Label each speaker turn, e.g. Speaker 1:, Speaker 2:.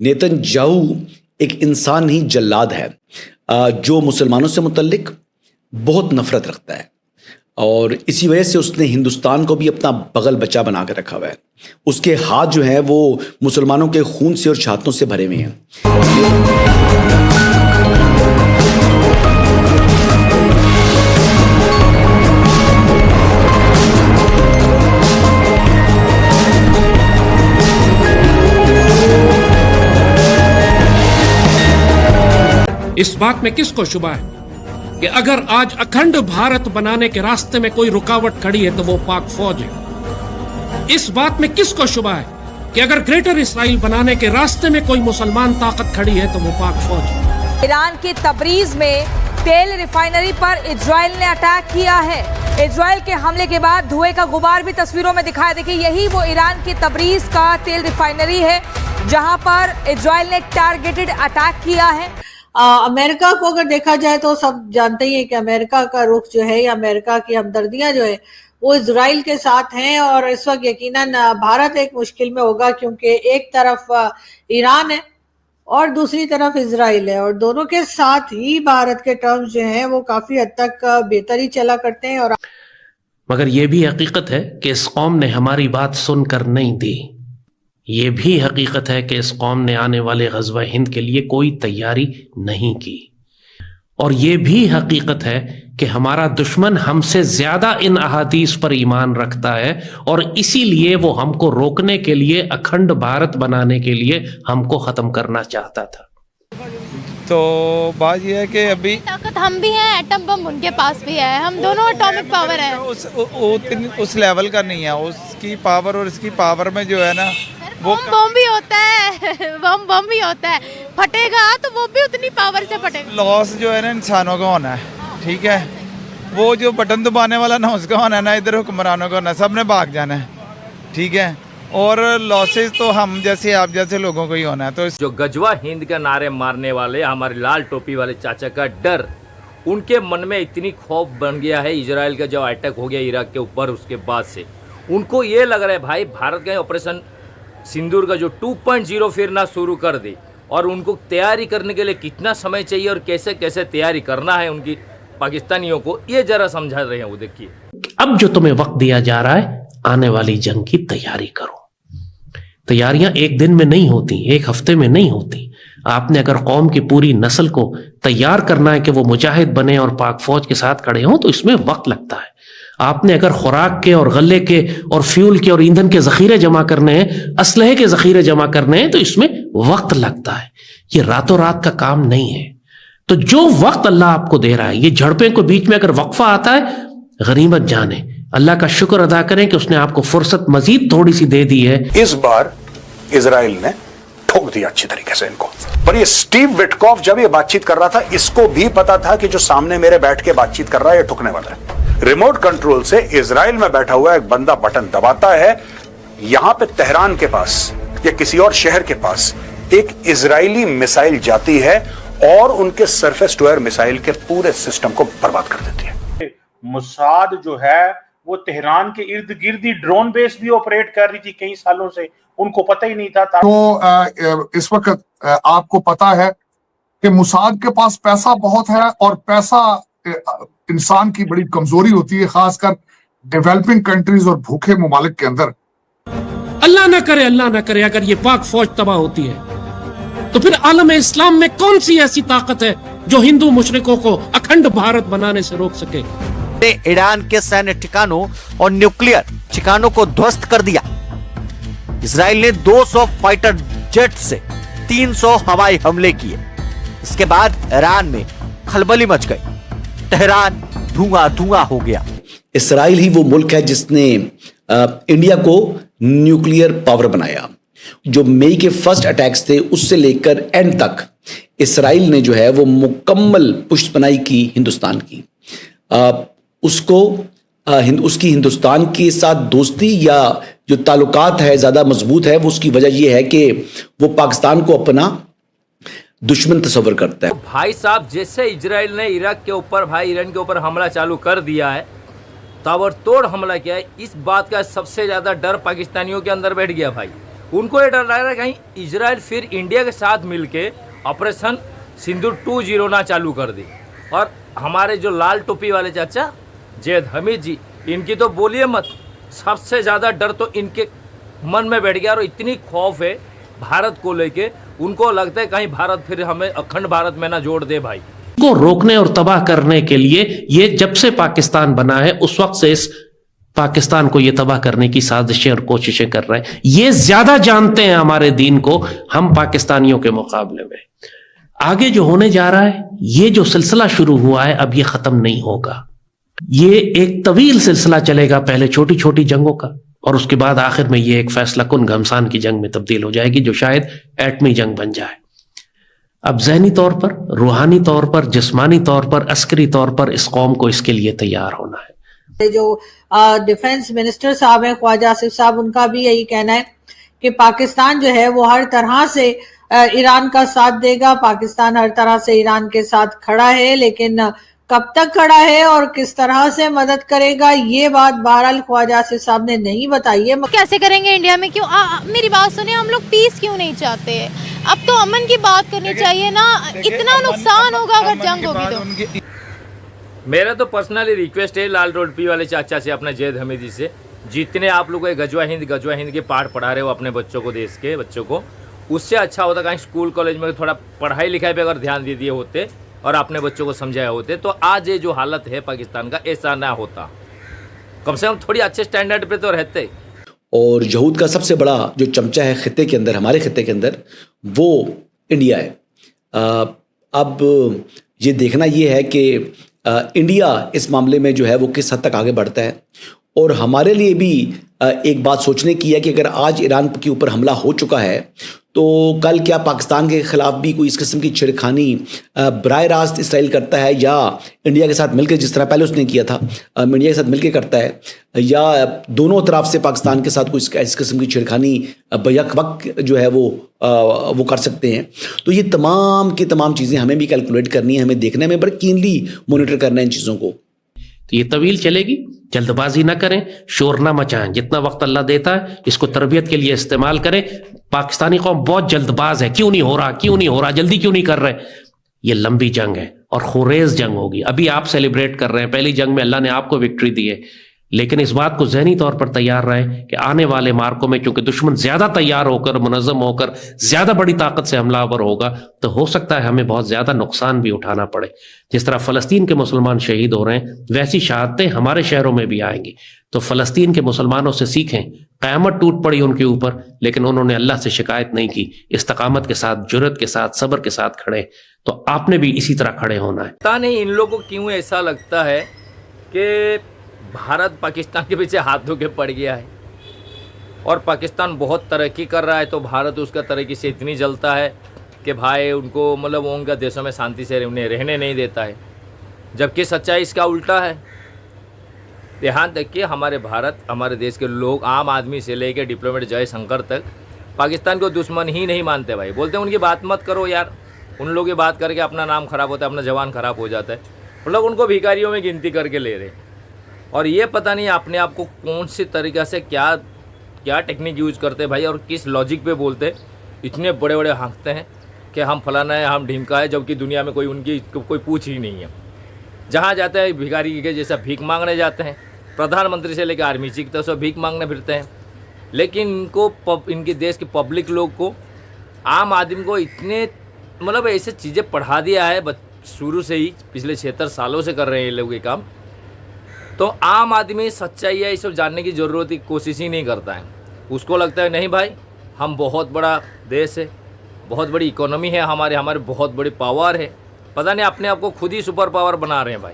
Speaker 1: Netanyahu एक इंसान ही जल्लाद है जो मुसलमानों से मुतल्लिक बहुत नफरत रखता है और इसी वजह से उसने हिंदुस्तान को भी अपना बगल बच्चा बना कर रखा हुआ है। उसके हाथ जो हैं वो मुसलमानों के खून से और छातों से भरे हुए हैं।
Speaker 2: इस बात में किसको शुबा है कि अगर आज अखंड भारत बनाने के रास्ते में कोई रुकावट खड़ी है तो वो पाक फौज है। इस बात में किसको शुबा है कि अगर ग्रेटर इसराइल बनाने के रास्ते में कोई मुसलमान ताकत खड़ी है तो वो पाक फौज है।
Speaker 3: ईरान की तबरीज में तेल रिफाइनरी पर इजराइल ने अटैक किया है। इजराइल के हमले के बाद धुएं का गुबार भी तस्वीरों में दिखाया। देखिए, यही वो ईरान की तबरीज का तेल रिफाइनरी है जहां पर इजराइल ने टारगेटेड अटैक किया है।
Speaker 4: अमेरिका को अगर देखा जाए तो सब जानते ही हैं कि अमेरिका का रुख जो है या अमेरिका की हमदर्दियां जो है वो इजराइल के साथ हैं और इस वक्त यकीनन भारत एक मुश्किल में होगा क्योंकि एक तरफ ईरान है और दूसरी तरफ इजराइल है और दोनों के साथ ही भारत के टर्म्स जो हैं वो काफी हद तक बेहतर ही चला करते हैं। और
Speaker 2: मगर यह भी हकीकत है कि इस कौम ने हमारी बात सुनकर नहीं दी। ये भी हकीकत है कि इस कौम ने आने वाले ग़ज़वा हिंद के लिए कोई तैयारी नहीं की और ये भी हकीकत है कि हमारा दुश्मन हमसे ज़्यादा इन अहादीस पर ईमान रखता है और इसीलिए वो हमको रोकने के लिए, अखंड भारत बनाने के लिए हमको ख़त्म करना चाहता था।
Speaker 5: तो बात यह है कि अभी
Speaker 6: ताकत हम भी हैं, एटम बम उनके पास भी है, हम दोनों एटॉमिक पावर है।
Speaker 5: उस लेवल का नहीं है, उसकी पावर और इसकी पावर में जो है ना वो
Speaker 6: बम भी होता है बम भी होता है, फटेगा तो वो भी उतनी पावर से फटेगा।
Speaker 5: लॉस जो है ना इंसानों का होना है, ठीक है, वो जो बटन दबाने वाला ना उसका होना है ना, इधर हुक्मरानों का होना है, सब ने भाग जाना है, ठीक है, और लॉसेस तो हम जैसे आप जैसे लोगों को ही होना है। तो
Speaker 7: जो गजवा हिंद का नारे मारने वाले हमारे लाल टोपी वाले चाचा का डर, उनके मन में इतनी खौफ बन गया है इजराइल का जो अटैक हो गया इराक के ऊपर, उसके बाद से उनको ये लग रहा है भाई भारत का ऑपरेशन सिंदूर का जो 2.0 फिर ना शुरू कर दे और उनको तैयारी करने के लिए कितना समय चाहिए और कैसे कैसे तैयारी करना है उनकी पाकिस्तानियों को, ये जरा समझा रहे हैं वो। देखिए,
Speaker 2: अब जो तुम्हें वक्त दिया जा रहा है, आने वाली जंग की तैयारी करो। तैयारियां एक दिन में नहीं होती, एक हफ्ते में नहीं होती। आपने अगर कौम की पूरी नस्ल को तैयार करना है कि वो मुजाहिद बने और पाक फौज के साथ खड़े हों तो इसमें वक्त लगता है। आपने अगर खुराक के और गले के और फ्यूल के और ईंधन के जखीरे जमा करने हैं, असलहे के जखीरे जमा करने हैं तो इसमें वक्त लगता है। ये रातों रात का काम नहीं है। तो जो वक्त अल्लाह आपको दे रहा है, ये झड़पें को बीच में अगर वक्फा आता है, गनीमत जाने, अल्लाह का शुक्र अदा करें कि उसने आपको फुर्सत मजीद थोड़ी सी दे दी है।
Speaker 8: इस बार इजराइल ने ठोक दिया अच्छी तरीके से इनको। पर ये स्टीव विटकॉफ जब ये बातचीत कर रहा था, इसको भी पता था कि जो सामने मेरे बैठ के बातचीत कर रहा है ये ठुकने वाला है। रिमोट कंट्रोल से इजराइल में बैठा हुआ एक बंदा बटन दबाता है, यहां पे तेहरान के पास या किसी और शहर के पास एक इजरायली मिसाइल जाती है और उनके सरफेस टू एयर मिसाइल के पूरे सिस्टम को बर्बाद कर देती है।
Speaker 9: मोसाद जो है वो तेहरान के इर्द गिर्द ही ड्रोन बेस भी ऑपरेट कर रही थी कई सालों से, उनको पता ही नहीं था।
Speaker 10: तो इस वक्त आपको पता है कि मोसाद के पास पैसा बहुत है और पैसा इंसान की बड़ी कमजोरी होती है, खासकर डेवलपिंग कंट्रीज और भूखे ममालिक के अंदर।
Speaker 2: अल्लाह ना करे अगर ये पाक फौज तबाह होती है तो फिर आलम इस्लाम में कौन सी ऐसी ताकत है जो हिंदू मुशरिकों को अखंड भारत बनाने से रोक सके।
Speaker 11: ईरान के सैन्य ठिकानों और न्यूक्लियर ठिकानों को ध्वस्त कर दिया। इजराइल ने 200 फाइटर जेट से 300 हवाई हमले किए। इसके बाद ईरान में खलबली मच गई, तेहरान धुआं हो गया।
Speaker 1: इसराइल ही वो मुल्क है जिसने इंडिया को न्यूक्लियर पावर बनाया। जो मई के फर्स्ट अटैक्स थे उससे लेकर एंड तक इसराइल ने जो है वो मुकम्मल पुष्टपनाही की हिंदुस्तान की। उसकी हिंदुस्तान के साथ दोस्ती या जो ताल्लुकात है ज़्यादा मजबूत है, वो उसकी वजह यह है कि वो पाकिस्तान को अपना दुश्मन तस्वर करता है।
Speaker 7: भाई साहब, जैसे इजराइल ने इराक के ऊपर, भाई ईरान के ऊपर हमला चालू कर दिया है, ताबड़तोड़ हमला किया है, इस बात का सबसे ज़्यादा डर पाकिस्तानियों के अंदर बैठ गया भाई। उनको ये डर लग रहा है कहीं इजराइल फिर इंडिया के साथ मिलके ऑपरेशन सिंदूर 2.0 ना चालू कर दी। और हमारे जो लाल टोपी वाले चाचा जैद हमीद जी, इनकी तो बोलिए मत, सबसे ज़्यादा डर तो इनके मन में बैठ गया और इतनी खौफ है भारत को लेके, उनको लगता है कहीं भारत फिर हमें अखंड भारत में ना जोड़ दे भाई।
Speaker 2: को रोकने और तबाह करने के लिए ये जब से पाकिस्तान बना है उस वक्त से इस पाकिस्तान को ये तबाह करने की साजिशें और कोशिशें कर रहे हैं। ये ज्यादा जानते हैं हमारे दीन को हम पाकिस्तानियों के मुकाबले में। आगे जो होने जा रहा है, ये जो सिलसिला शुरू हुआ है अब ये खत्म नहीं होगा। ये एक तवील सिलसिला चलेगा, पहले छोटी छोटी जंगों का और उसके बाद आखिर में ये एक फैसला कुन घमसान की जंग में तब्दील हो जाएगी जो शायद एटमी जंग बन जाए। अब ज़हनी तौर पर, रूहानी तौर पर, जिस्मानी तौर पर, अस्करी तौर पर इस कौम को इसके लिए तैयार होना है।
Speaker 4: जो डिफेंस मिनिस्टर साहब हैं ख्वाजा आसिफ साहब, उनका भी यही कहना है कि पाकिस्तान जो है वो हर तरह से ईरान का साथ देगा। पाकिस्तान हर तरह से ईरान के साथ खड़ा है, लेकिन कब तक खड़ा है और किस तरह से मदद करेगा ये बात बहरहाल ख्वाजा आसिफ साहब ने नहीं बताई है।
Speaker 6: कैसे करेंगे इंडिया में? क्यों मेरी बात सुनिए, हम लोग पीस क्यों नहीं चाहते? अब तो अमन की बात करनी चाहिए ना। इतना नुकसान होगा अगर जंग होगी तो।
Speaker 7: मेरा तो पर्सनली रिक्वेस्ट है लाल टोपी वाले चाचा से, अपने जैद हमीदी से, जितने आप लोग गजवा हिंद के पाठ पढ़ा रहे हो अपने बच्चों को, देश के बच्चों को, उससे अच्छा होता कहीं स्कूल कॉलेज में थोड़ा पढ़ाई लिखाई पे अगर ध्यान दे दिए होते और अपने बच्चों को समझाया होते तो आज ये जो हालत है पाकिस्तान का ऐसा ना होता। कम से कम थोड़ी अच्छे स्टैंडर्ड पे तो रहते।
Speaker 1: और यहूद का सबसे बड़ा जो चमचा है खित्ते के अंदर, हमारे खित्ते के अंदर, वो इंडिया है। अब ये देखना ये है कि इंडिया इस मामले में जो है वो किस हद तक आगे बढ़ता है। और हमारे लिए भी एक बात सोचने की है कि अगर आज ईरान के ऊपर हमला हो चुका है तो कल क्या पाकिस्तान के ख़िलाफ़ भी कोई इस किस्म की छेड़खानी बराह रास्त इसराइल करता है, या इंडिया के साथ मिलकर, जिस तरह पहले उसने किया था, इंडिया के साथ मिलकर करता है, या दोनों तरफ से पाकिस्तान के साथ कोई इस किस्म की छेड़खानी बैक वक्त जो है वो कर सकते हैं। तो ये तमाम की तमाम चीज़ें हमें भी कैलकुलेट करनी है, हमें देखने में बड़े कीनली मोनिटर करना है इन चीज़ों को।
Speaker 2: तो ये तवील चलेगी, जल्दबाजी ना करें, शोर ना मचाएं। जितना वक्त अल्लाह देता है इसको तरबियत के लिए इस्तेमाल करें। पाकिस्तानी कौम बहुत जल्दबाज है, क्यों नहीं हो रहा, जल्दी क्यों नहीं कर रहे। ये लंबी जंग है और खुरेज जंग होगी। अभी आप सेलिब्रेट कर रहे हैं, पहली जंग में अल्लाह ने आपको विक्ट्री दी है, लेकिन इस बात को ज़हनी तौर पर तैयार रहें कि आने वाले मार्कों में चूंकि दुश्मन ज्यादा तैयार होकर, मुनज़्ज़म होकर, ज्यादा बड़ी ताकत से हमलावर होगा, तो हो सकता है हमें बहुत ज्यादा नुकसान भी उठाना पड़े। जिस तरह फ़लस्तीन के मुसलमान शहीद हो रहे हैं, वैसी शहादतें हमारे शहरों में भी आएंगी। तो फ़लस्तीन के मुसलमानों से सीखें। क़यामत टूट पड़ी उनके ऊपर, लेकिन उन्होंने अल्लाह से शिकायत नहीं की, इस्तकामत के साथ, जुर्रत के साथ, सब्र के साथ खड़े। तो आपने भी इसी तरह खड़े होना है।
Speaker 7: पता नहीं इन लोगों को क्यों ऐसा लगता है कि भारत पाकिस्तान के पीछे हाथ धो के पड़ गया है और पाकिस्तान बहुत तरक्की कर रहा है तो भारत उसका तरक्की से इतनी जलता है कि भाई उनको, मतलब उनका देशों में शांति से उन्हें रहने नहीं देता है, जबकि सच्चाई इसका उल्टा है। ध्यान रखिए, हमारे भारत, हमारे देश के लोग, आम आदमी से लेकर डिप्लोमेट जयशंकर तक पाकिस्तान को दुश्मन ही नहीं मानते भाई। बोलते हैं उनकी बात मत करो यार, उन लोगों की बात करके अपना नाम खराब होता है, अपना जवान खराब हो जाता है। मतलब उनको भिखारियों में गिनती करके ले रहे। और ये पता नहीं अपने आप को कौन सी तरीक़ा से क्या टेक्निक यूज करते हैं भाई, और किस लॉजिक पे बोलते हैं। इतने बड़े बड़े हाँकते हैं कि हम फलाना है, हम ढिमका है, जबकि दुनिया में कोई उनकी कोई पूछ ही नहीं है। जहाँ जाते हैं भिखारी के जैसा भीख मांगने जाते हैं, प्रधानमंत्री से लेकर आर्मी चीफ तक सब भीख मांगने फिरते हैं। लेकिन इनको, इनके देश के पब्लिक लोग को, आम आदमी को इतने, मतलब ऐसे चीज़ें पढ़ा दिया है शुरू से ही, पिछले 76 सालों से कर रहे हैं ये लोग ये काम। तो आम आदमी सच्चाई है ये सब जानने की ज़रूरत की कोशिश ही नहीं करता है। उसको लगता है नहीं भाई, हम बहुत बड़ा देश है, बहुत बड़ी इकोनॉमी है हमारे बहुत बड़ी पावर है। पता नहीं अपने आप को खुद ही सुपर पावर बना रहे हैं भाई।